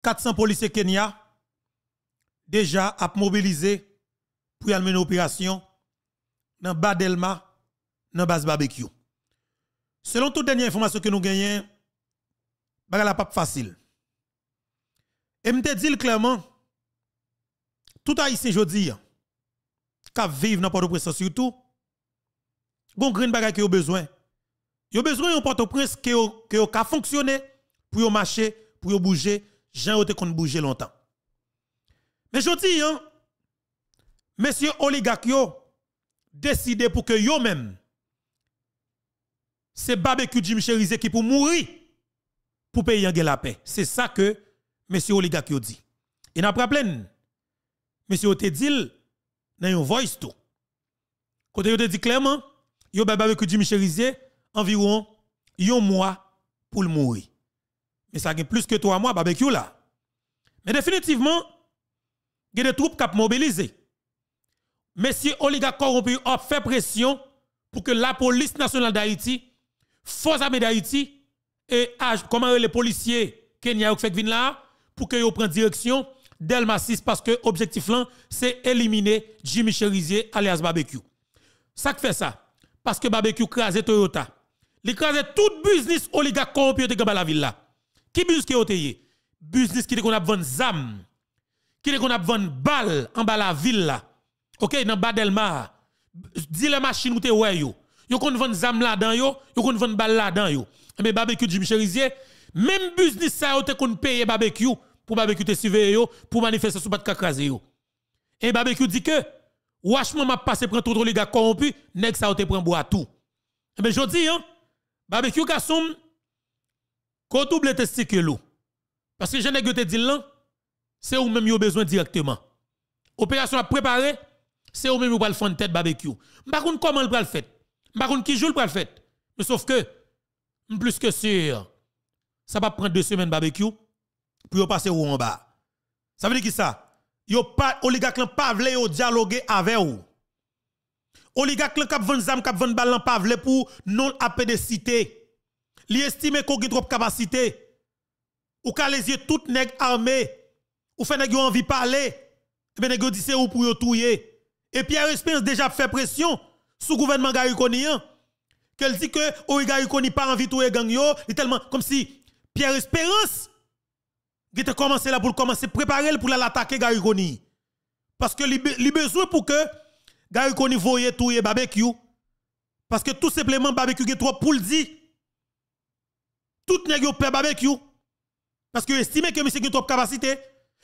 400 policiers Kenya déjà à mobiliser pour y mener une opération dans Badelma, dans base barbecue. Selon toute dernière information que nous gagnons, bagala pas facile. Et me dit clairement, tout haïtien jodi qui vivent dans Port-au-Prince surtout, gon green bagay que yo besoin. Yo besoin yon Port-au-Prince que yo ka fonctionner pour yo marcher, pour yo bouger, gens yo te kon bouger longtemps. Mais jodi messieurs oligarques yo décidé pour que yo même c'est barbecue Jim Cherizé qui pour mourir pour payer la paix. C'est ça que monsieur oligarque yo dit. Et n'a pas plein. Monsieur te dit dans un voice tout. Côté yo te dit clairement, yo barbecue Jim Cherizé environ un mois pour le mourir. Mais ça gagne plus que 3 mois barbecue là. Mais définitivement, il y a des troupes qui ont mobilisé. Messieurs oligarques corrompus ont fait pression pour que la police nationale d'Haïti, force armée d'Haïti et comment les policiers Kenya ont fait venir là pour que ils prennent direction Delma 6 parce que l'objectif là c'est éliminer Jimmy Cherizé alias barbecue. Ça fait ça parce que barbecue crasé Toyota. Il crasé tout business oligarque corrompu de la ville là. Qui business qui est business qui qu'on a vendre zam, qui qu'on a vendre balle en bas la ville là. OK, dans Badelma, dis la machine ou te ouais yo. Yo kon vendre zam là dedans yo kon vendre balle là dedans yo. Mais barbecue Jim Cherizé, même business ça yo te kon payer barbecue pour barbecue te surveiller yo pour manifester sous pas de craser yo. Et barbecue dit que wachement m'a passé prendre tout les gars corrompus, nèg ça te prend bois tout. Mais jodi barbecue garçon ko double testicule. Parce que je nèg te dit là, c'est ou même yo besoin directement. Opération à préparer, c'est ou même ou le faire tête barbecue. M'pa konn comment le pral fait. M'pa konn qui joue le pral fait. Mais sauf que plus que sûr, ça va prendre 2 semaines barbecue pour passer ou en bas. Ça veut dire qui ça? Yo pas oligarque pas vle yo dialoguer avec ou. Oligarque k'ap vend zam k'ap vend ballon pas vle pour non appel de cité. Li estime qu'on a trop capacité. Ou ka les yeux tout nèg armé. Ou fait nèg yo envie parler. Et bien nèg yo dit c'est ou pour yo touyer. Et Pierre Espérance déjà fait pression sous gouvernement Gary Koni qu'elle dit que Gary Koni pas envie de touyer gang yo, tellement comme si Pierre Espérance qui a commencé là pour commencer préparer pour l'attaquer Gary Koni. Parce que li besoin pour que Gary Koni voye touyer barbecue parce que tout simplement barbecue qui trop pour le dire. Tout nèg yo peur barbecue parce que estime que monsieur qui trop capacité.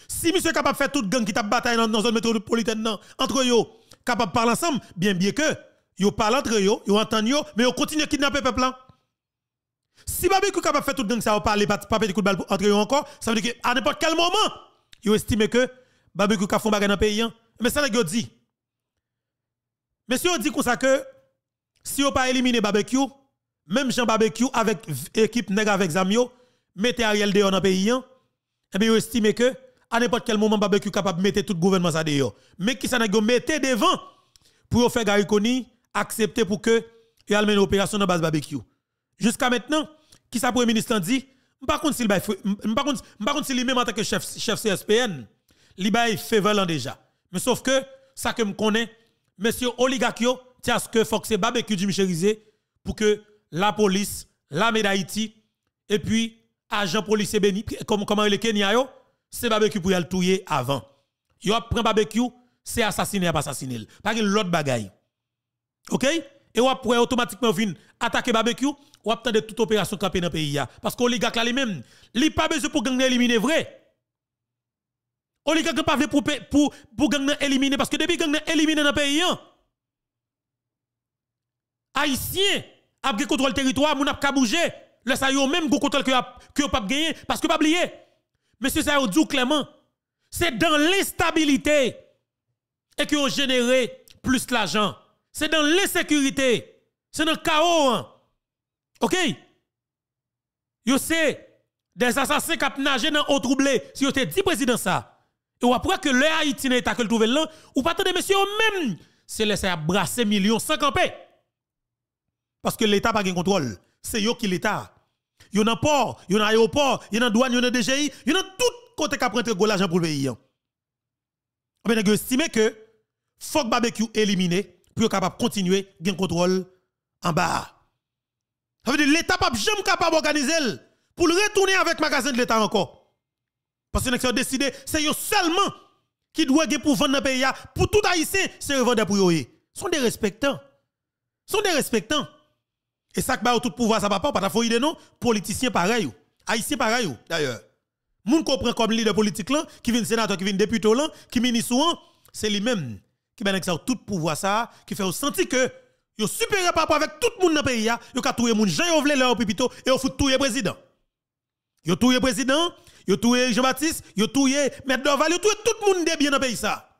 Si monsieur est capable de faire toute gang qui tape bataille dans zone métropolitaine entre yo capable de parler ensemble bien que yo parle entre yo entend yo mais yo continue à kidnapper peuple là. Si barbecue capable de faire toute gang ça va parler pas petit coup de balle entre yo encore ça veut dire que à n'importe quel moment yo estime que barbecue ka font bagarre dans pays mais ça nèg yo dit. Monsieur dit comme ça que si yo pas éliminer barbecue même Jean barbecue avec équipe nèg avec zamio mettez Ariel dehors dans pays et bien yo estime que à n'importe quel moment barbecue capable de mettre tout le gouvernement ça dehors. Mais qui ça n'a mettez devant pour faire Gary Koni accepter pour que il y a une opération dans base barbecue. Jusqu'à maintenant, qui ça premier ministre dit, pas contre s'il s'il même en tant que chef CSPN, li bay faveur déjà. Mais sauf que ça que me connaît monsieur oligarque yo, tiens ce que faut que c'est barbecue Jim Cherizé pour que la police, l'armée d'Haïti et puis agent policier béni comment le Kenya yo c'est barbecue pour y aller touyer avant. Yo prend barbecue, c'est assassiner pas assassiner. Pas que l'autre bagaille. OK? Et ou après automatiquement vinn attaquer barbecue, ou attendre toute opération campée dans pays parce qu'oligarque là lui-même, li pas besoin pour gang éliminer vrai. Oligarque pas veut pour gang éliminer parce que depuis gang éliminer dans pays haïtien a pris contrôle territoire, moun a ka bouger, le ça yo même go contrôle que pas gagner parce que pas oublier. Monsieur ça dit clairement, c'est dans l'instabilité et que ont généré plus l'argent. C'est dans l'insécurité, c'est dans le chaos. OK? Yo c'est des assassins qui ont nagé dans eau troublée. Si yo te dit président ça, et ou après que le Haïti n'est pas que le trouver là, ou pas attendre monsieur même, c'est laisser brasser millions sans camper. Parce que l'État pas de contrôle, c'est yo qui l'État. Yon a port, yon a aéroport, yon a douane, yon a DGI, yon a tout côté qu'a prendre gros l'argent pour le pays. On va estimer que faut que barbecue éliminé pour être capable de continuer à gagner contrôle en bas. Ça veut dire l'État pas jamais capable d'organiser pour le retourner avec magasin de l'État encore. Parce que nous avons décidé, c'est eux seulement qui doit pour vendre dans le pays. Pour tout haïtien, c'est revendre pour eux. Sont des respectants. Sont des respectants. Et ça que tout pouvoir ça va pas parce qu'il non politiciens pareil. Haïtiens pareil d'ailleurs. Moun comprend comme leader politique là, qui vient sénateur, qui vient député là, qui ministre souvent, c'est lui-même qui ben ça tout pouvoir ça, qui fait sentir que yo supérieur par rapport avec tout le monde dans le pays, yo ka touyer moun Jean Yovle leur pipito et yo fout touyer président. Yo touyer président, yo touyer Jean-Baptiste, yo touyer Maître Dorval, yo touyer tout le monde de bien dans le pays ça.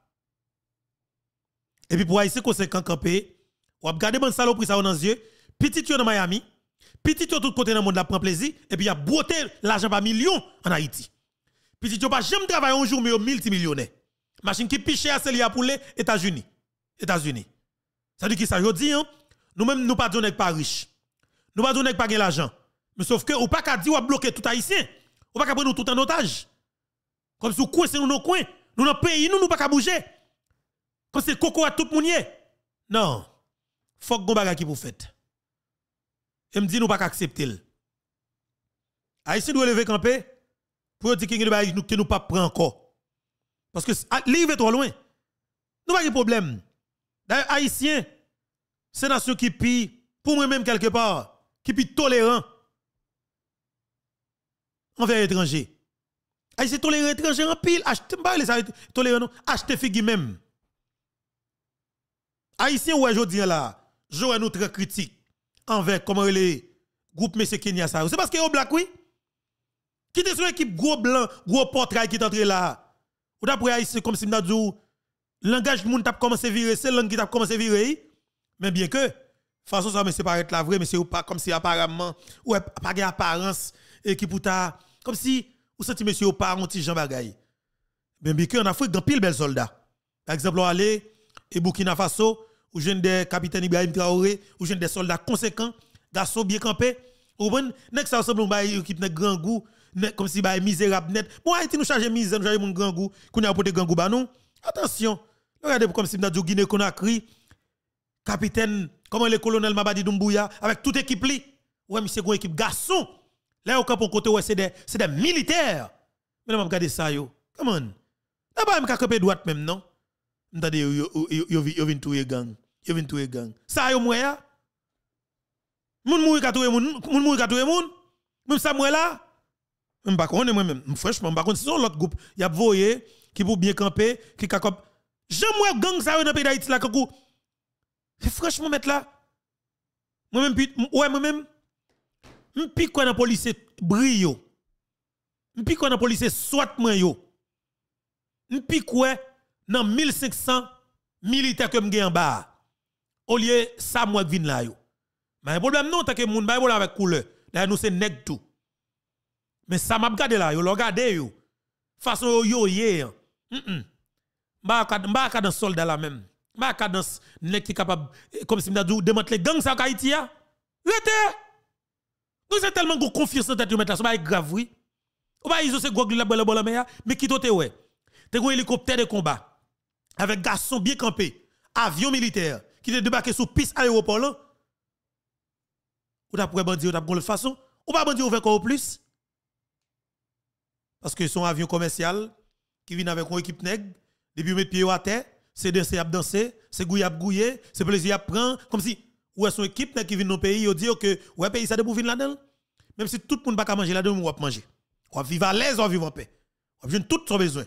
Et puis pour haïtien conséquent campé, ou regarder bon saloperie ça dans les yeux, petit yo dans Miami, petit yo tout côté dans le monde la prend plaisir et puis y a beauté l'argent par millions en Haïti. Petit yo pas jamais travailler un jour mais yo multimillionnaire. Machine qui piche à celle pour les États-Unis. États-Unis. Ça dit qui ça, je dis, hein, nous-mêmes, nous pas donner pas riches. Nous pas donner pas l'argent. Mais sauf que, ou pas qu'à dire, ou bloquer tout haïtien. Ou pas qu'à prendre nous tout en otage. Comme si nous coincons nous dans coin. Nous dans le pays, nous pas qu'à bouger. Comme c'est coco à tout le monde. Non. Faut que nous qui pour fait. Et me dit, nous pas qu'à accepter. Haïtien doit lever camper pour dire que nous pas prendre encore. Parce que l'île est trop loin. Nous pas de problème. D'ailleurs, Haïtien, c'est une nation qui pille, pour moi-même quelque part, qui pille tolérant envers l'étranger. Haïtien tolérant étranger en pile, acheter pas les tolérant non, acheter figue même. Haïtien ouais jodi là, j'aurais nous très critique envers comment les groupes monsieur Kenya ça. C'est parce que au black oui. Qui était sur équipe gros blanc, gros portrait qui est entré là. Ou d'après Haïtien comme si m'a dit langage moun t'a commencé virer, c'est langue qui t'a commencé virer. Mais bien que façon ça me c'est paraître la vraie mais c'est pas comme si apparemment ou pas gain apparence et qui pour ta comme si ou senti monsieur pas un petit Jean bagay. Mais bien que en Afrique grand pile bel soldat. Par exemple on aller et Burkina Faso ou jeune des capitaine Ibrahim Traoré ou jeune des soldats conséquents, garçons bien campés. Ou bon nek ça ressemble ba équipe nek grand goût comme si ba misérable net. Bon Haïti nous charger misère, nous charger mon grand goût, qu'on a porter grand goût ba nous. Attention, regardez comme si nous avons Guinée Conakry, capitaine, comment le colonel Mabadi Doumbouya, avec toute équipe li. Ouais, monsieur, une équipe garçon. Là, au cap au côté, ouais, c'est des militaires. Mais là, regardez ça, yo. Come on. Là, pas même qu'à droite même, non? M'tendez, yo vin touye gang. Yo vin touye gang. Ça, yo, moi, ya. Moun mouri ka touye moun. Moun mouri ka touye moun. Même ça, moi, là. M'pas connaît moi-même. Franchement, m'pas connaît. C'est l'autre groupe. Y a voyé qui pour bien camper, qui ka comme j'aime gang ça dans le pays d'Haïti là kankou. Franchement mettre là. Moi-même ouais moi-même m'pi quoi dans police brio. M'pi quoi dans police soit moi yo. M'pi quoi dans 1500 militaires que m'gè en bas. Au lieu ça moi vinn là yo. Mais problème non tant que moun ba problème avec couleur. Là nous c'est nèg tout. Mais ça m'a regardé là yo, regardez yo. Façon yo hier. M'a dans soldat là même. M'a dans nèg qui capable comme si m'a dit démanteler gang ça Haïti a. Rete. Nous c'est tellement de confiance dans tête mettre là, ça va grave oui. Ou pas iso c'est gog la bola mais qui tote ouais. T'es un hélicoptère de combat avec garçon bien campé, avion militaire qui te débarqué sous piste aéroport là. Ou t'as pour bandi ou t'as le façon ou pas bandi ou fait quoi plus? Parce que son avion commercial qui vient avec une équipe nègre, depuis mettre pied à terre, c'est danser à danser, c'est gouiller à gouiller, c'est plaisir à prendre, comme si ou son équipe qui vient dans le pays, il dit que ouais pays ça de pour venir là-dedans. Même si tout le monde pas manger là-dedans, on va manger. On va vivre à l'aise, on va vivre en paix. On va tout son besoin.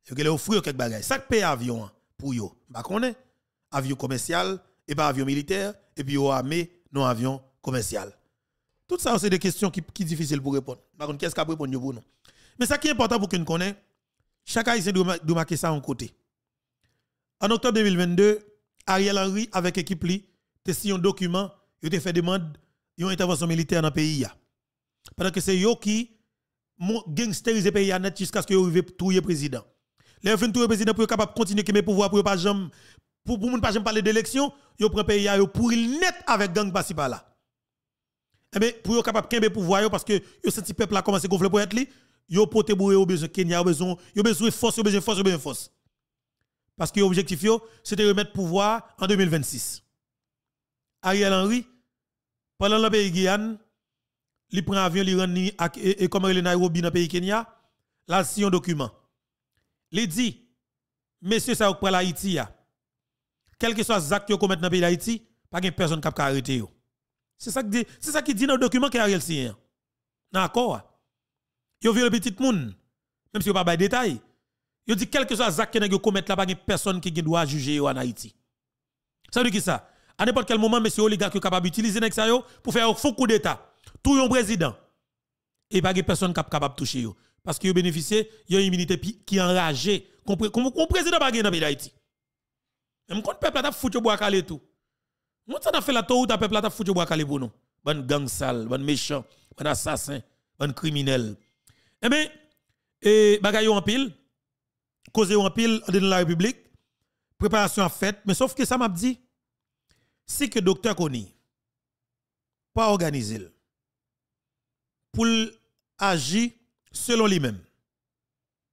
Et vous offrir quelques bagages. Ça paye avion pour yo. Bah connaît avion commercial et pas avion militaire et puis yo armé non avion commercial. Tout ça c'est des questions qui sont difficiles pour répondre. Par contre qu'est-ce qu'a répondre pour nous? Mais ça qui est important pour que nous connaisse, chaque haïtien doit marquer ça en côté. En octobre 2022, Ariel Henry avec équipe li te signé un document, il te fait demande une intervention militaire dans le pays. Pendant que c'est yo qui gangsterise le pays net jusqu'à ce que yo arrive touyer président. Les fin touyer président pour capable continuer que mes pouvoirs pour pas jamais pour moun pas jamais parler d'élection, yo prend pays yo pour il net avec gang passer par là. Eh bien pour yo capable kembe pouvoir yo parce que yo senti peuple a commencé gonfler pour être li, yo pote bourré au besoin Kenya, yo besoin force, yo besoin force, yo besoin force. Parce que l'objectif c'était remettre pouvoir en 2026. Ariel Henry pendant le pays Guyane, il prend avion, il rentre et comme il est Nairobi dans le pays Kenya, là si un document. Il dit messieurs ça pour l'Haïti quel que soit acte que commettent dans le pays d'Haïti, pas de personne qui peut arrêter yo. C'est ça qui dit dans le document que Ariel signe. D'accord. Yo viole petit monde même si yo pas de détails. Yo dit quel que soit acte que nèg commettre là pas de personne qui doit juger en Haïti. Ça veut dire qui ça? À n'importe quel moment monsieur oligarque est capable d'utiliser nèg ça yo pour faire un faux coup d'état. Tout un président et pas de personne capable de toucher yo parce que yo bénéficie yon immunité qui enragé comme président pas dans le pays d'Haïti. Même quand peuple a foutu bois calé tout. Moi ça n'a fait la tour ta peuple a foutu bois calé pour nous. Bon gang sale, bon méchant, bon assassin, bon criminel. Eh bien bagay yo en pile, cause yo en pile dans la République, préparation en fait, mais sauf que ça m'a dit c'est que docteur Koni pas organisé pour agir selon lui-même.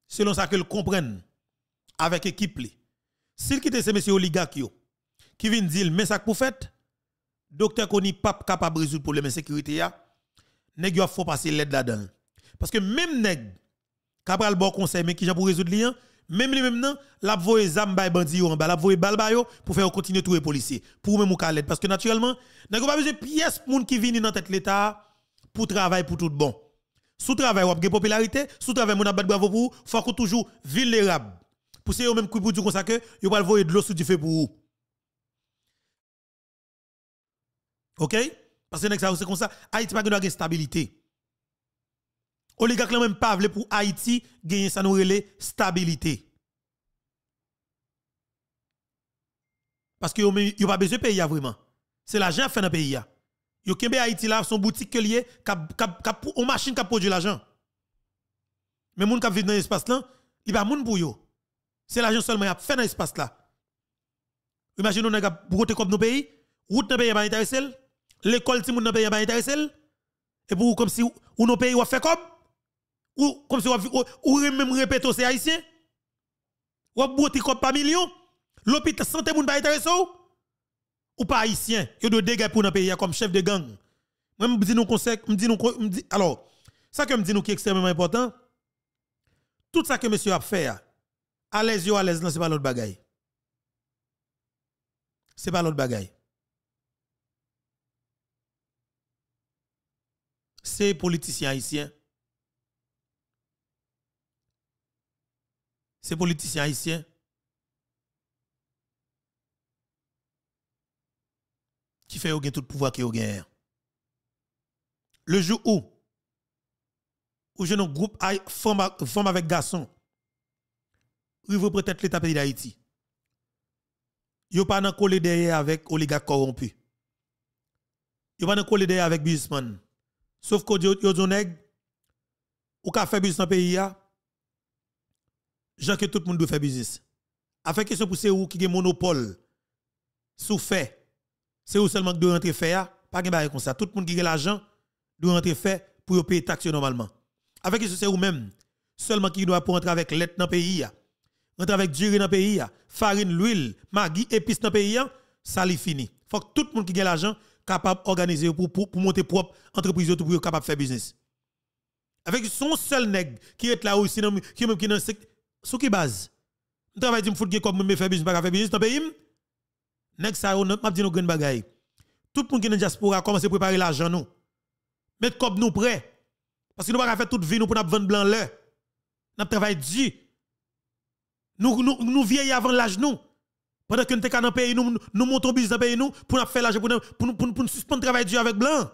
Selon ça que le comprenne avec équipe li. S'il quitte ces messieurs oligarques qui viennent dire mais ça pour fait docteur Koni pas capable de résoudre problème de sécurité ya, nèg yo faut passer l'aide là-dedans. Parce que même nèg capable le bon conseil mais qui j'en pour résoudre lien, même lui même nan la voye zam bay bandi yo en bas, la voye bal ba yo pour faire continuer trouver policier. Pour même ou ka l'aide parce que naturellement nèg pas besoin pièce moun qui viennent dans tête l'état pour travail pour tout bon. Sous travail ou a popularité, sous travail moun a battre bravo pour faut que toujours vulnérable. Pour c'est eux même qui pour dire comme ça que yo va voyer de l'eau sous du feu pour vous. OK? Parce que c'est comme ça, Haïti pas de stabilité. Oligarque même pas vle pour Haïti gagner ça nous relé stabilité. Parce que yo pas besoin de payer vraiment. C'est l'argent fait dans pays ya. Yo kembe Haïti là son boutique que lié on machine qui produit l'argent. Mais moun qui vivent dans l'espace là, il pas moun pour yo. C'est l'argent seulement a fait dans l'espace là. Imaginez on a broté comme nos pays, route dans pays pas intéressé, l'école ti moun dans pays pas intéressé et pour comme si ou nos pays ou fait comme ou comme si ou même répéter c'est haïtien. Ou broté comme pas million, l'hôpital santé moun pas intéressé ou pas haïtien, yo de dégâts pour dans pays comme chef de gang. Moi me dit nous conseil, alors ça que me dit nous qui est extrêmement important. Tout ça que monsieur a fait à l'aise yo à l'aise non c'est pas l'autre bagaille. C'est pas l'autre bagaille. C'est politicien haïtien. C'est politicien haïtien. Qui fait tout le pouvoir qui a gagné. Le jour où je un groupe femme avec garçon, il veut peut-être l'État pays d'Haïti. Yo pas nan collé derrière avec oligarque corrompu. Yo pas nan collé derrière avec businessman. Sauf que yo zoneg ou ka faire business dans pays ya. Gens que tout le monde doit faire business. Avec question pour c'est ou qui gen monopole sous fait. C'est où seulement que doit rentrer faire, pas gen bail comme ça. Tout le monde qui a l'argent doit rentrer faire pour payer taxe normalement. Avec question c'est ou même seulement qui doit pour rentrer avec l'aide dans pays ya. Rentrer avec durée dans pays ya, farine, l'huile, maggi, épices dans pays ya, ça li fini. Faut que tout le monde qui a l'argent capable d'organiser pour monter propre entreprise pour capable de faire business. Avec son seul nèg qui est là aussi qui même qui dans sous qui base. On travaille dit me fout comme me faire business pas faire business dans pays. Nèg ça on m'a dit nous grande bagaille. Tout le monde qui dans diaspora commence à préparer l'argent nous. Mettre comme nous prêt parce que nous pas faire toute vie nous pour vendre blanc là. N'a travail dur. Nous vieillis avant l'âge nous. Pendant que nous sommes dans le pays, nous montons business dans le pays, nous, pour faire l'argent, pour suspendre le travail dur avec blanc.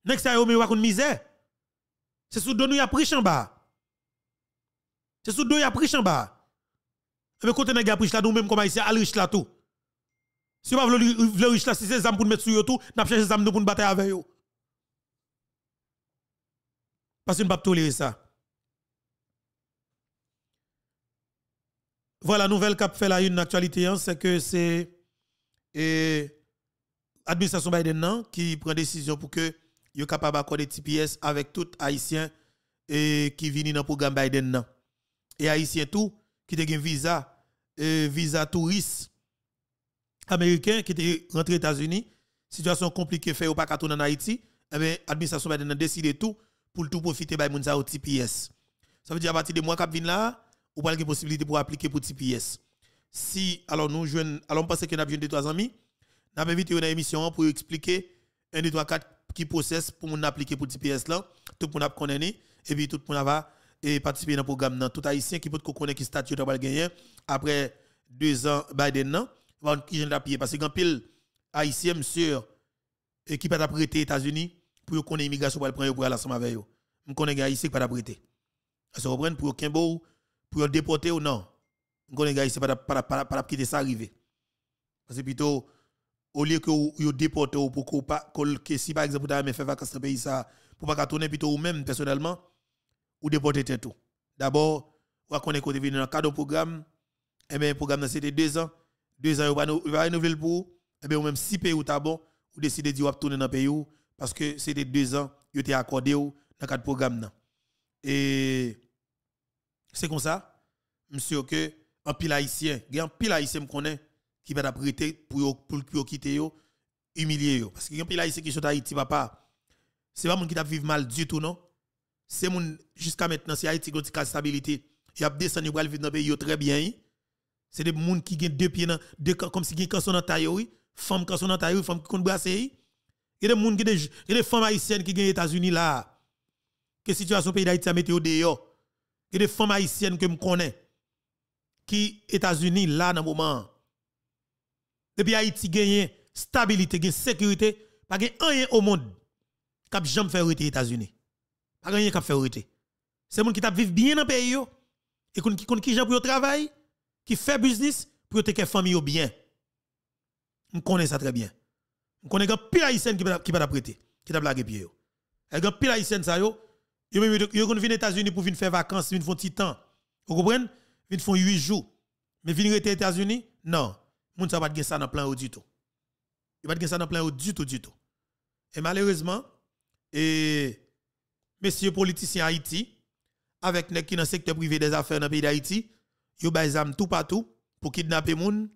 Next time, nous avons une misère. C'est sous deux nous y a pris en bas. C'est sous deux y a pris en bas. Mais quand on a pris là, nous même comme ici, à riche là tout. Si on veut le riche là, si c'est des âmes pour mettre sur eux tout, nous avons cherché des âmes pour nous battre avec eux. Parce que nous ne pouvons pas tolérer ça. Voilà, nouvelle cap fait la une actualité, c'est que c'est l'administration Biden qui prend décision pour que soit capable d'accorder TPS avec tout Haïtien et qui viennent dans le programme Biden nan. Et haïtien tout qui te gen visa touriste américain qui était rentré aux États-Unis, situation compliquée fait ou pas qu'à tourner en Haïti, eh bien administration Biden a décidé tout pour tout profiter by moun sa au TPS. Ça veut dire à partir de mois qui viennent là, ou pas de possibilité pour appliquer pour TPS. Si alors nous jouons alors on pense que nous avons 2-3 amis, nous avons invité une émission pour expliquer 1 2 3 4 qui process pour nous appliquer pour TPS là, tout le monde a connaître et puis tout le monde va participer dans le programme nan. Tout haïtien qui peut connaître qui statut va gagner après 2 ans Biden nan, va qui vient d'appuyer parce que grand pile haïtien monsieur et qui pas prêter États-Unis pour connaître immigration pour prendre pour aller ensemble avec eux. On connaît haïtien qui pas prêter. Ça reprend pour Kimbo pour déporter ou non. On connaît haïtien pas quitter ça arriver. Parce que plutôt au lieu que vous déportez ou pour que si par exemple vous avez fait vacances dans le pays ça pour pas tourner plutôt ou même personnellement ou déporter tout. D'abord, on connaît que vous venez dans le cadre du programme. Eh bien, le programme c'était 2 ans. 2 ans, vous va renouveler pour. Eh bien, ou même 6 pays ou bon, vous décidez de tourner dans le pays parce que c'était 2 ans, vous avez accordé dans le cadre du programme. Et c'est comme ça, monsieur, que un pile haïtien, il y a un pile haïtien me connaît qui va prêter pour quitter yo, humilier yo. Parce que y a un pile haïtien qui sont Haïti, papa. C'est pas moun qui t'a vivre mal du tout, non? C'est moun, jusqu'à maintenant, c'est Haïti qui a une stabilité. Il y a descendu pour vivre dans le pays très bien. C'est des moun qui ont 2 pieds dans comme si ils sont dans taille, oui. Femmes qui sont dans taille, femmes qui ont brassé. Il y a des moun qui des femmes haïtiennes qui sont aux États-Unis là. Que situation pays d'Haïti a mis au dehors. Il y a des femmes haïtiennes que je connais qui États-Unis là dans le moment. Depuis Haïti gagne stabilité, gagne sécurité, pas gagne rien au monde qui jamais fait arrêter les États-Unis. Pas rien qui fait arrêter. C'est monde qui t'a vivre bien dans le pays et qui gens pour travail, qui fait business pour te faire famille bien. On connaît ça très bien. On connaît un pile haïtien qui va prêter, qui t'a blagué pied yo. Et un pile haïtien ça yo venir aux États-Unis pour venir faire vacances, venir faire petit temps. Vous comprenez? Venir faire 8 jours. Mais venir aux États-Unis, non. Moun sa pas de ça dans plan du tout. Il pas de ça dans plan du tout. Et malheureusement, messieurs politiciens Haïti avec les qui dans le secteur privé des affaires dans le pays d'Haïti, yo bay zam tout partout pour kidnapper moun,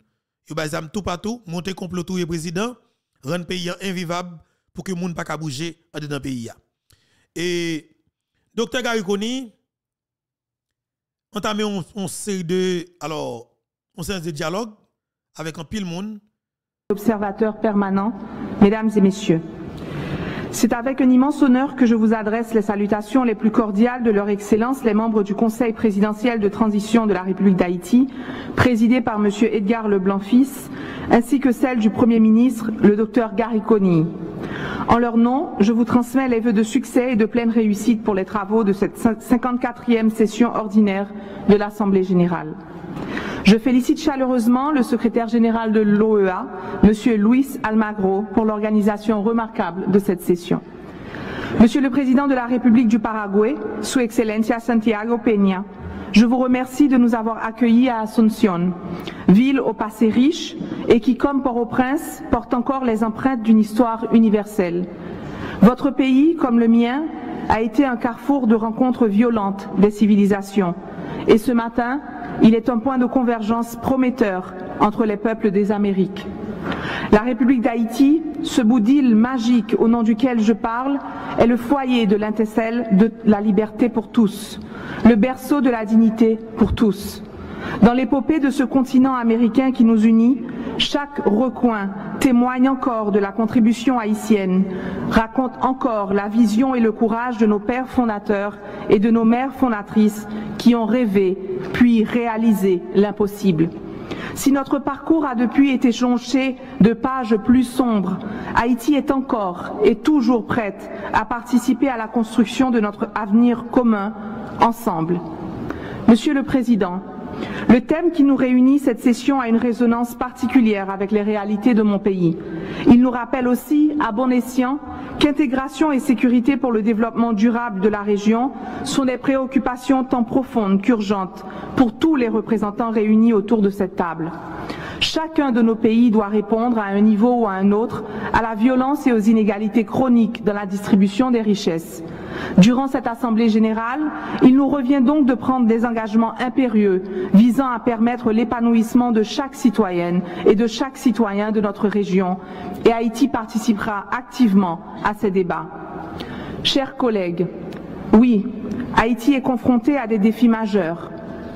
yo bay zam tout partout, monter complot tout le président, rendre pays invivable pour que moun pas ka bouger dans le pays. Et Dr. Garikoni entamé on série de dialogue avec un pile monde. Observateurs permanents, mesdames et messieurs. C'est avec un immense honneur que je vous adresse les salutations les plus cordiales de leur Excellence, les membres du Conseil présidentiel de transition de la République d'Haïti, présidé par M. Edgar Leblanc-Fils, ainsi que celles du Premier ministre, le Dr. Garikoni. En leur nom, je vous transmets les vœux de succès et de pleine réussite pour les travaux de cette 54e session ordinaire de l'Assemblée générale. Je félicite chaleureusement le secrétaire général de l'OEA, M. Luis Almagro, pour l'organisation remarquable de cette session. Monsieur le Président de la République du Paraguay, Su Excelencia Santiago Peña, je vous remercie de nous avoir accueillis à Asunción, ville au passé riche et qui, comme Port-au-Prince, porte encore les empreintes d'une histoire universelle. Votre pays, comme le mien, a été un carrefour de rencontres violentes des civilisations. Et ce matin, il est un point de convergence prometteur entre les peuples des Amériques. La République d'Haïti, ce bout d'île magique au nom duquel je parle, est le foyer de l'intercelle de la liberté pour tous, le berceau de la dignité pour tous. Dans l'épopée de ce continent américain qui nous unit, chaque recoin témoigne encore de la contribution haïtienne, raconte encore la vision et le courage de nos pères fondateurs et de nos mères fondatrices qui ont rêvé puis réalisé l'impossible. Si notre parcours a depuis été jonché de pages plus sombres, Haïti est encore et toujours prête à participer à la construction de notre avenir commun, ensemble. Monsieur le Président, le thème qui nous réunit cette session a une résonance particulière avec les réalités de mon pays. Il nous rappelle aussi, à bon escient, qu'intégration et sécurité pour le développement durable de la région sont des préoccupations tant profondes qu'urgentes pour tous les représentants réunis autour de cette table. Chacun de nos pays doit répondre à un niveau ou à un autre à la violence et aux inégalités chroniques dans la distribution des richesses. Durant cette Assemblée générale, il nous revient donc de prendre des engagements impérieux visant à permettre l'épanouissement de chaque citoyenne et de chaque citoyen de notre région, et Haïti participera activement à ces débats. Chers collègues, oui, Haïti est confronté à des défis majeurs.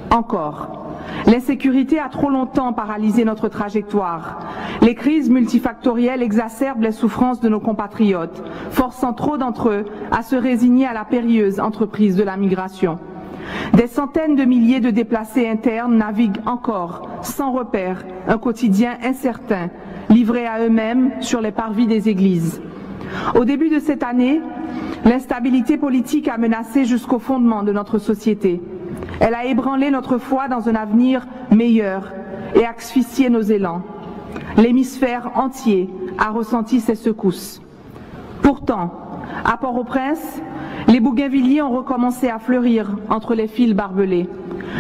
Encore. L'insécurité a trop longtemps paralysé notre trajectoire. Les crises multifactorielles exacerbent les souffrances de nos compatriotes, forçant trop d'entre eux à se résigner à la périlleuse entreprise de la migration. Des centaines de milliers de déplacés internes naviguent encore, sans repère, un quotidien incertain, livrés à eux-mêmes sur les parvis des églises. Au début de cette année, l'instabilité politique a menacé jusqu'au fondement de notre société. Elle a ébranlé notre foi dans un avenir meilleur et asphyxié nos élans. L'hémisphère entier a ressenti ces secousses. Pourtant, à Port-au-Prince, les bougainvilliers ont recommencé à fleurir entre les fils barbelés.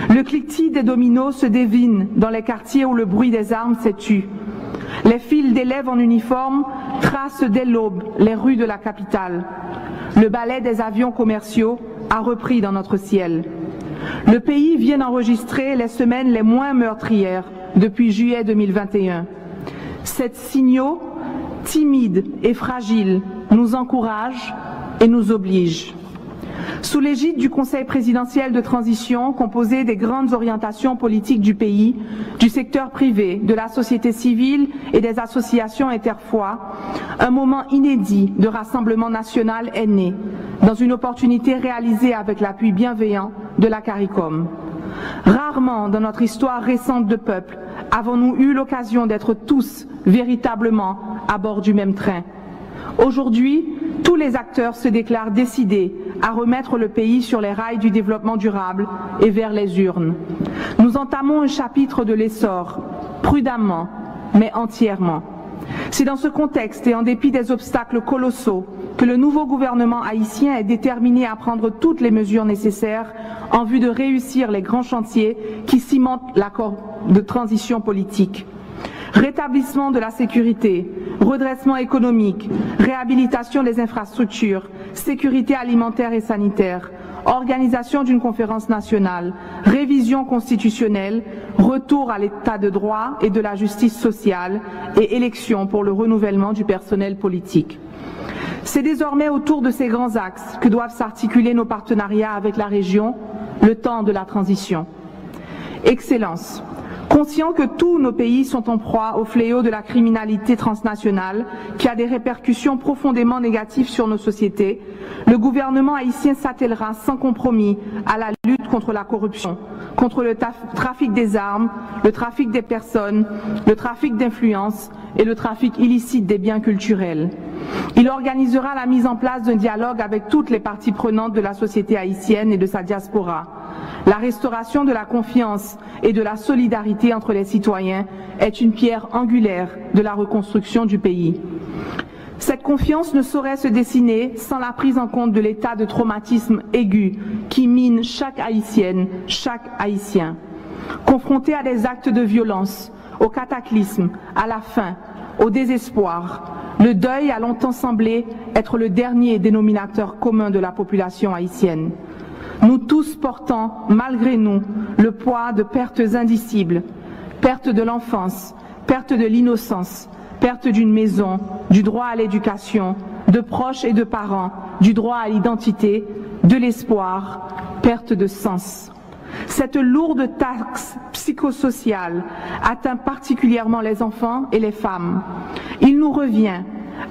Le cliquetis des dominos se devine dans les quartiers où le bruit des armes s'est tu. Les files d'élèves en uniforme tracent dès l'aube les rues de la capitale. Le ballet des avions commerciaux a repris dans notre ciel. Le pays vient d'enregistrer les semaines les moins meurtrières depuis juillet 2021. Ces signaux, timides et fragiles, nous encouragent et nous obligent. Sous l'égide du Conseil présidentiel de transition, composé des grandes orientations politiques du pays, du secteur privé, de la société civile et des associations interfoi, un moment inédit de rassemblement national est né, dans une opportunité réalisée avec l'appui bienveillant de la CARICOM. Rarement dans notre histoire récente de peuple avons-nous eu l'occasion d'être tous véritablement à bord du même train. Aujourd'hui, tous les acteurs se déclarent décidés à remettre le pays sur les rails du développement durable et vers les urnes. Nous entamons un chapitre de l'essor, prudemment, mais entièrement. C'est dans ce contexte et en dépit des obstacles colossaux que le nouveau gouvernement haïtien est déterminé à prendre toutes les mesures nécessaires en vue de réussir les grands chantiers qui cimentent l'accord de transition politique. Rétablissement de la sécurité, redressement économique, réhabilitation des infrastructures, sécurité alimentaire et sanitaire, organisation d'une conférence nationale, révision constitutionnelle, retour à l'état de droit et de la justice sociale et élection pour le renouvellement du personnel politique. C'est désormais autour de ces grands axes que doivent s'articuler nos partenariats avec la région, le temps de la transition. Excellence. Conscient que tous nos pays sont en proie au fléau de la criminalité transnationale qui a des répercussions profondément négatives sur nos sociétés, le gouvernement haïtien s'attellera sans compromis à la lutte contre la corruption, contre le trafic des armes, le trafic des personnes, le trafic d'influence et le trafic illicite des biens culturels. Il organisera la mise en place d'un dialogue avec toutes les parties prenantes de la société haïtienne et de sa diaspora. La restauration de la confiance et de la solidarité entre les citoyens est une pierre angulaire de la reconstruction du pays. Cette confiance ne saurait se dessiner sans la prise en compte de l'état de traumatisme aigu qui mine chaque haïtienne, chaque haïtien. Confronté à des actes de violence, au cataclysme, à la faim, au désespoir, le deuil a longtemps semblé être le dernier dénominateur commun de la population haïtienne. Nous tous portons, malgré nous, le poids de pertes indicibles, perte de l'enfance, perte de l'innocence, perte d'une maison, du droit à l'éducation, de proches et de parents, du droit à l'identité, de l'espoir, perte de sens. Cette lourde taxe psychosociale atteint particulièrement les enfants et les femmes. Il nous revient,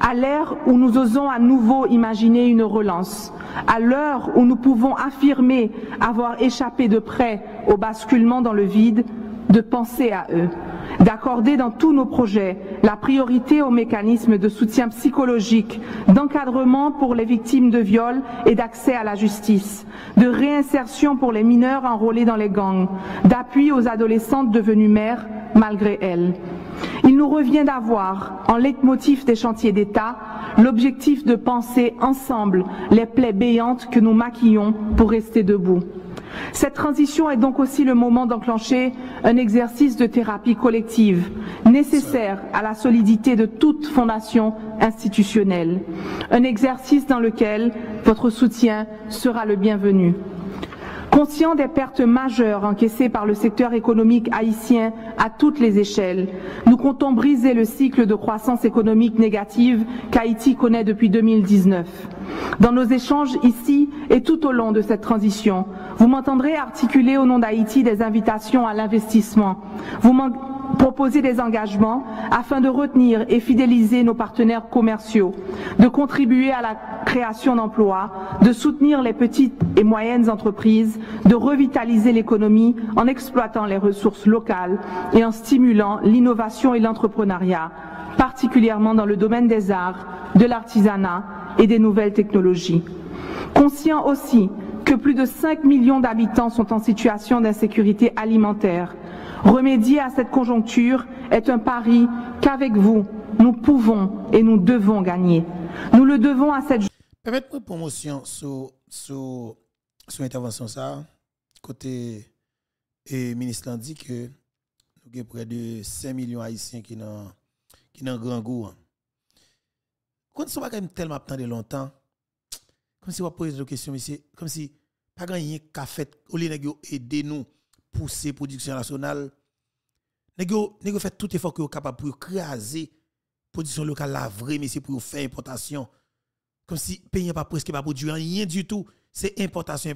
à l'ère où nous osons à nouveau imaginer une relance, à l'heure où nous pouvons affirmer avoir échappé de près au basculement dans le vide, de penser à eux, d'accorder dans tous nos projets la priorité aux mécanismes de soutien psychologique, d'encadrement pour les victimes de viol et d'accès à la justice, de réinsertion pour les mineurs enrôlés dans les gangs, d'appui aux adolescentes devenues mères malgré elles. Il nous revient d'avoir, en leitmotiv des chantiers d'État, l'objectif de penser ensemble les plaies béantes que nous maquillons pour rester debout. Cette transition est donc aussi le moment d'enclencher un exercice de thérapie collective nécessaire à la solidité de toute fondation institutionnelle. Un exercice dans lequel votre soutien sera le bienvenu. Conscient des pertes majeures encaissées par le secteur économique haïtien à toutes les échelles, nous comptons briser le cycle de croissance économique négative qu'Haïti connaît depuis 2019. Dans nos échanges ici et tout au long de cette transition, vous m'entendrez articuler au nom d'Haïti des invitations à l'investissement. Vous proposer des engagements afin de retenir et fidéliser nos partenaires commerciaux, de contribuer à la création d'emplois, de soutenir les petites et moyennes entreprises, de revitaliser l'économie en exploitant les ressources locales et en stimulant l'innovation et l'entrepreneuriat, particulièrement dans le domaine des arts, de l'artisanat et des nouvelles technologies. Conscient aussi que plus de 5 millions d'habitants sont en situation d'insécurité alimentaire. Remédier à cette conjoncture est un pari qu'avec vous, nous pouvons et nous devons gagner. Nous le devons à cette... Permettez-moi une promotion sur l'intervention ça. Côté ministre l'a dit que nous avons près de 5 millions haïtiens qui n'ont grand goût. Quand ça va quand même tellement attendre longtemps, comme si on pose la question, monsieur, comme si pas gagné qu'a fait au lieu de aider nous pousser production nationale, nego fait tout effort que vous capable pour craser production locale la vraie, mais c'est pour faire importation. Comme si pays pas presque pas produire rien du tout, c'est importation.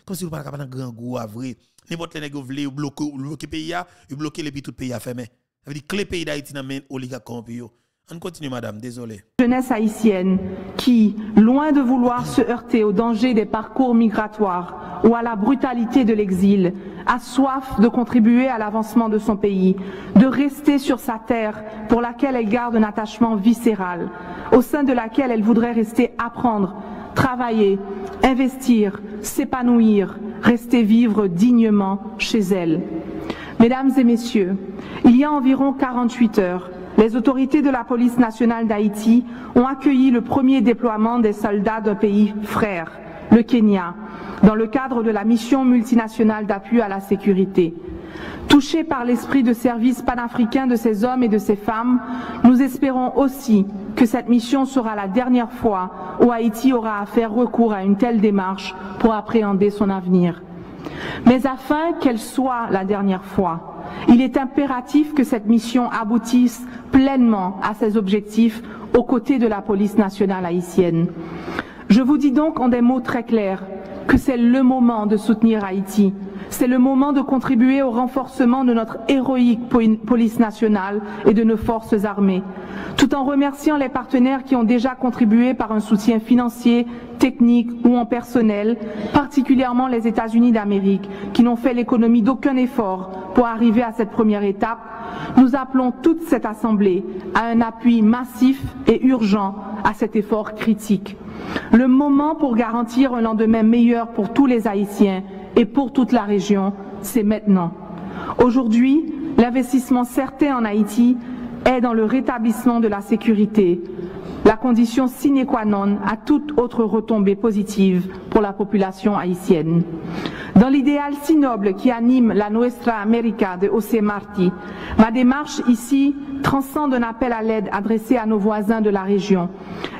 Comme si vous pas capable grand goût à vrai. N'importe les nego veulent bloquer pays a, bloquer les pays tout pays a fermé. Ça veut dire que les pays d'Haïti dans main oligarque corrompu. On continue, madame, désolé. Jeunesse haïtienne qui, loin de vouloir se heurter au danger des parcours migratoires ou à la brutalité de l'exil, a soif de contribuer à l'avancement de son pays, de rester sur sa terre pour laquelle elle garde un attachement viscéral, au sein de laquelle elle voudrait rester apprendre, travailler, investir, s'épanouir, rester vivre dignement chez elle. Mesdames et messieurs, il y a environ 48 heures, les autorités de la police nationale d'Haïti ont accueilli le premier déploiement des soldats d'un pays frère, le Kenya, dans le cadre de la mission multinationale d'appui à la sécurité. Touchés par l'esprit de service panafricain de ces hommes et de ces femmes, nous espérons aussi que cette mission sera la dernière fois où Haïti aura à faire recours à une telle démarche pour appréhender son avenir. Mais afin qu'elle soit la dernière fois, il est impératif que cette mission aboutisse pleinement à ses objectifs aux côtés de la police nationale haïtienne. Je vous dis donc en des mots très clairs que c'est le moment de soutenir Haïti. C'est le moment de contribuer au renforcement de notre héroïque police nationale et de nos forces armées, tout en remerciant les partenaires qui ont déjà contribué par un soutien financier, technique ou en personnel, particulièrement les États-Unis d'Amérique, qui n'ont fait l'économie d'aucun effort pour arriver à cette première étape. Nous appelons toute cette Assemblée à un appui massif et urgent à cet effort critique. Le moment pour garantir un lendemain meilleur pour tous les Haïtiens et pour toute la région, c'est maintenant. Aujourd'hui, l'investissement certain en Haïti est dans le rétablissement de la sécurité, la condition sine qua non à toute autre retombée positive pour la population haïtienne. Dans l'idéal si noble qui anime la Nuestra América de José Martí, ma démarche ici transcende un appel à l'aide adressé à nos voisins de la région.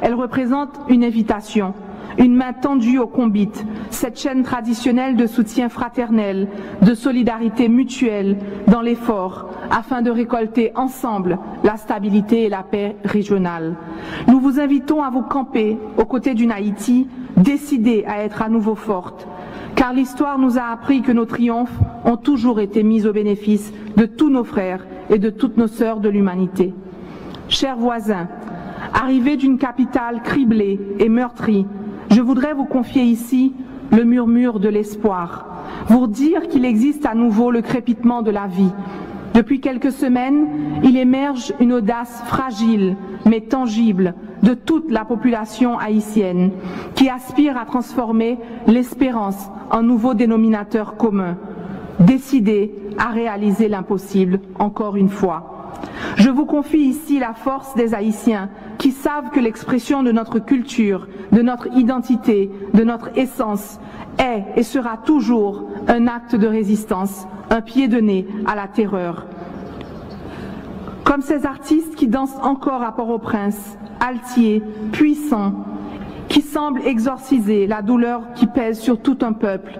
Elle représente une invitation, une main tendue au conbite, cette chaîne traditionnelle de soutien fraternel, de solidarité mutuelle dans l'effort, afin de récolter ensemble la stabilité et la paix régionale. Nous vous invitons à vous camper aux côtés d'une Haïti décidée à être à nouveau forte, car l'histoire nous a appris que nos triomphes ont toujours été mis au bénéfice de tous nos frères et de toutes nos sœurs de l'humanité. Chers voisins, arrivés d'une capitale criblée et meurtrie, je voudrais vous confier ici le murmure de l'espoir, vous dire qu'il existe à nouveau le crépitement de la vie. Depuis quelques semaines, il émerge une audace fragile mais tangible de toute la population haïtienne qui aspire à transformer l'espérance en nouveau dénominateur commun, décidée à réaliser l'impossible encore une fois. Je vous confie ici la force des Haïtiens qui savent que l'expression de notre culture, de notre identité, de notre essence est et sera toujours un acte de résistance, un pied de nez à la terreur. Comme ces artistes qui dansent encore à Port-au-Prince, altiers, puissants, qui semblent exorciser la douleur qui pèse sur tout un peuple.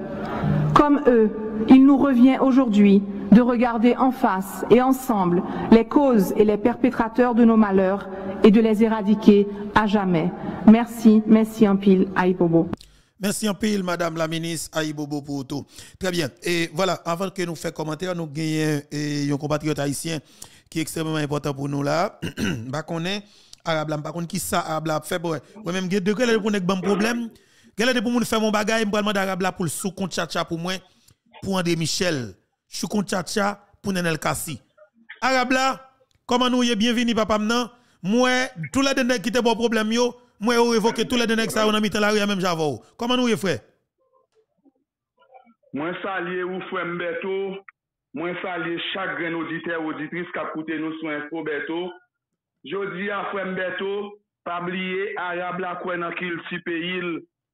Comme eux, il nous revient aujourd'hui de regarder en face et ensemble les causes et les perpétrateurs de nos malheurs et de les éradiquer à jamais. Merci, merci en pile, Aïbobo. Merci en pile, Madame la ministre Aïbobo pour tout. Très bien. Et voilà, avant que nous fassions commentaire, nous gagnons un compatriote haïtien qui est extrêmement important pour nous là. Bah qu'on est arabe là, par contre qui ça arabe là fait ouais même deux que pour nek bon problème. Quel est pour nous faire mon bagage, me demander arabe là pour le sous compte chacha pour moi pour André Michel. Je suis compte chacha pour Nenel Kassi. Arabe là, comment nous y bienvenue papa maintenant. Moi tous les nèg qui te bon problème yo, moi révoquer tous les nèg ça on a mis dans la rue même Javo. Comment nous y frère? Moi saluer ou frère Mbeto. Moi saluer chaque grand auditeur auditrice qui a écouté nous sur Info Beto. Jodi a frère Mbeto, pas oublier arabe la quoi dans qu'il si pays,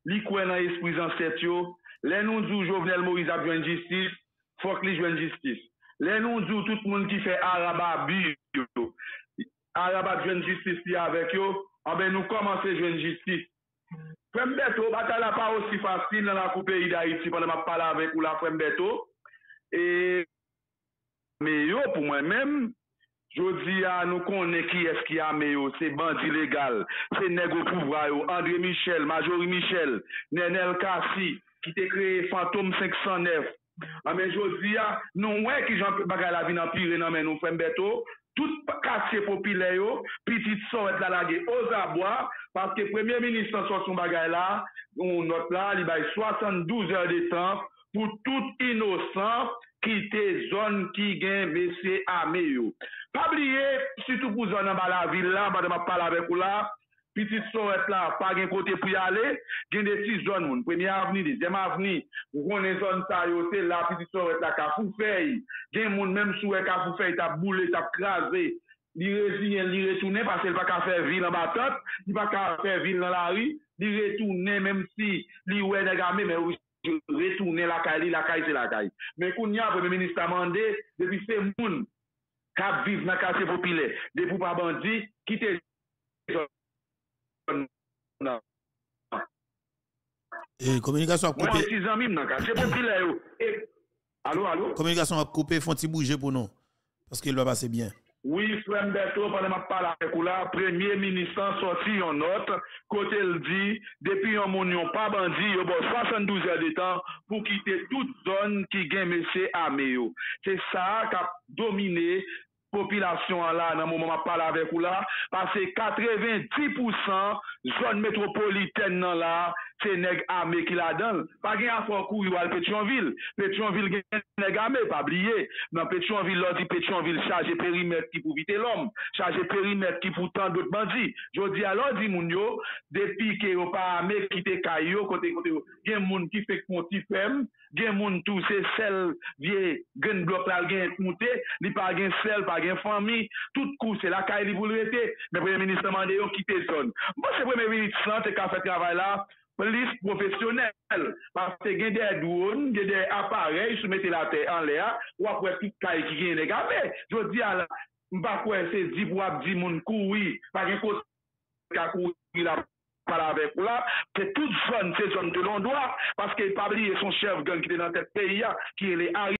li quoi dans esprit ancêtre yo. Les nous dit Jovenel Moïse a besoin de justice, faut que li joigne justice. Les nous dit tout le monde qui fait arabe abi yo. Arabe a besoin de justice avec yo, ah ben nous commencer joindre justice. Frère Mbeto, bataille là pas aussi facile dans la coupe pays d'Haïti pendant m'a parler avec ou la frère Mbeto. Et mais yo pour moi-même je dis à nous connaît qui est-ce qui a meilleur, c'est bandit légal, c'est nègre pouvoir, André Michel, Majorie Michel, Nenel Kassi, qui t'a créé Fantôme 509. Mais je dis à nous, ouais, qui j'en bagay la vie dans pire, non, mais nous, frère Beto, tout quartier populaire, petite sorte la lague aux abois, parce que le premier ministre sur son bagay là, on note là, il a 72 heures de temps pour tout innocent qui était zone qui gagne monsieur armé. Pas oublier, surtout pour zone dans la ville là, je vais parler avec vous là, petite sorte là, pas de côté pour y aller, il y a des 6 zones, première avenue, deuxième avenue, vous connaissez zone ça, c'est là, petite sorte là, Kafoufei, il y a des gens même sous Kafoufei, t'as boulé, t'as crasé, il retourne parce qu'il ne va pas faire ville en battante, il ne va pas faire ville dans la rue, il retourne même si il est négamé, mais retourner la caille c'est la caille. Mais quand il y a le Premier ministre a demandé, depuis ces gens qui vivent dans le quartier populaire, depuis pas bandit, quitter. Et communication a coupé. Moi, 6 ans même dans le quartier populaire. Allô? Communication a coupé, faut-il bouger pour nous? Parce qu'il va passer bien. Oui, frère Mbeto, pendant que je parle avec vous là, Premier ministre sorti en note, côté il dit, depuis un mounion pas bandit, il y a 72 heures de temps pour quitter toute zone qui gagne monsieur armé. C'est ça qui a dominé la population là, dans le moment où je parle avec vous là, parce que 90% zone métropolitaine là, c'est nèg armé qui la donne. Pas gain à faire courir à Pétionville. Pétionville gagne nèg armé, pas oublier. Dans Pétionville, là dit Pétionville chargé périmètre qui pour vite l'homme, chargé périmètre qui pour tant d'autres bandits. Je dis alors dit moun yo, depuis que yo pas armé quitter caillou côté gen moun qui fait konti femme, gen moun tout c'est sel vieux gen bloc là gen monté, li pas gen sel, pas gen famille, tout coup c'est la caille li pour le rete. Mais premier ministre demande yo quitter zone. Moi c'est premier ministre qui a fait travail là. Police professionnelle, parce que il y a des drones, il y a des appareils, je mets la terre en l'air, ou après tout caille qui vient regarder. Je dis à la, pas quoi c'est 10 pour 10 moun courir, pas de cause qu'à courir là, pas avec là, c'est toute zone, c'est zone de l'on doit, parce qu'il pas oublier son chef gang qui est dans cette pays, qui est les